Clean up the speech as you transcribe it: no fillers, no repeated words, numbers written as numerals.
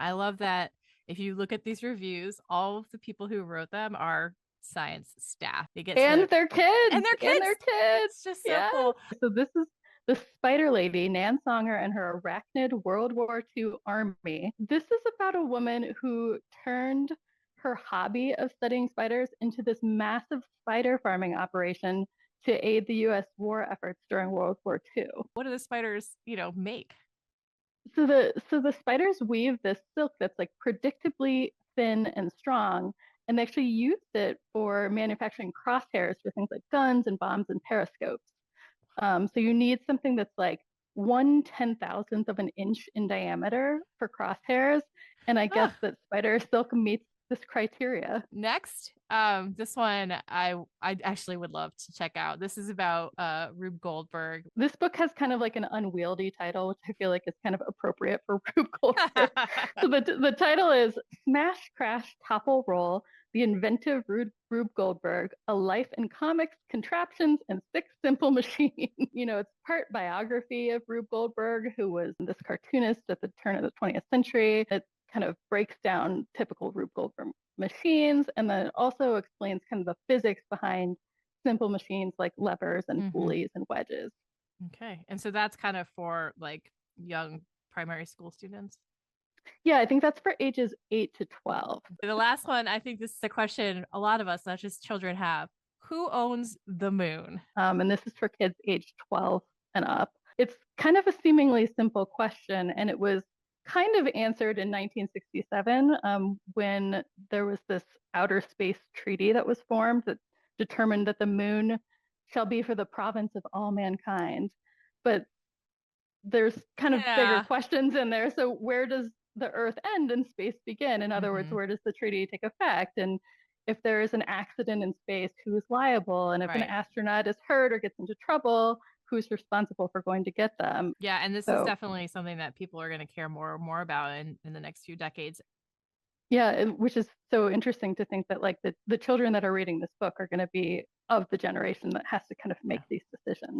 I love that if you look at these reviews, all of the people who wrote them are science staff. They get And to their and kids, their and kids. their kids. It's just so Yeah. cool. So this is the Spider Lady, Nan Songer, and her arachnid World War II army. This is about a woman who turned her hobby of studying spiders into this massive spider farming operation to aid the US war efforts during World War II. What do the spiders, make? So the spiders weave this silk that's like predictably thin and strong, and they actually used it for manufacturing crosshairs for things like guns and bombs and periscopes. So you need something that's like 1/10,000th of an inch in diameter for crosshairs, and I guess Ah, that spider silk meets this criteria. next, this one I actually would love to check out. This is about Rube Goldberg. This book has kind of like an unwieldy title, which I feel like is kind of appropriate for Rube Goldberg. So the title is Smash, Crash, Topple, Roll, The Inventive Rube Goldberg, A Life in Comics, Contraptions, and Six Simple Machines. It's part biography of Rube Goldberg, who was this cartoonist at the turn of the 20th century. It kind of breaks down typical Rube Goldberg machines, and then it also explains kind of the physics behind simple machines like levers and Hmm. pulleys and wedges. Okay. And so that's kind of for like young primary school students. Yeah, I think that's for ages 8 to 12. The last one, I think this is a question a lot of us, not just children, have. Who owns the moon? And this is for kids age 12 and up. It's kind of a seemingly simple question, and it was kind of answered in 1967 when there was this outer space treaty that was formed that determined that the moon shall be for the province of all mankind. But there's kind of bigger Yeah. questions in there. So where does the Earth end and space begin? In other words, Hmm. where does the treaty take effect? And if there is an accident in space, who's liable? And if an Right. astronaut is hurt or gets into trouble, who's responsible for going to get them? Yeah. And this is So definitely something that people are going to care more and more about in the next few decades. yeah, which is so interesting to think that like the children that are reading this book are going to be of the generation that has to kind of Yeah. make these decisions.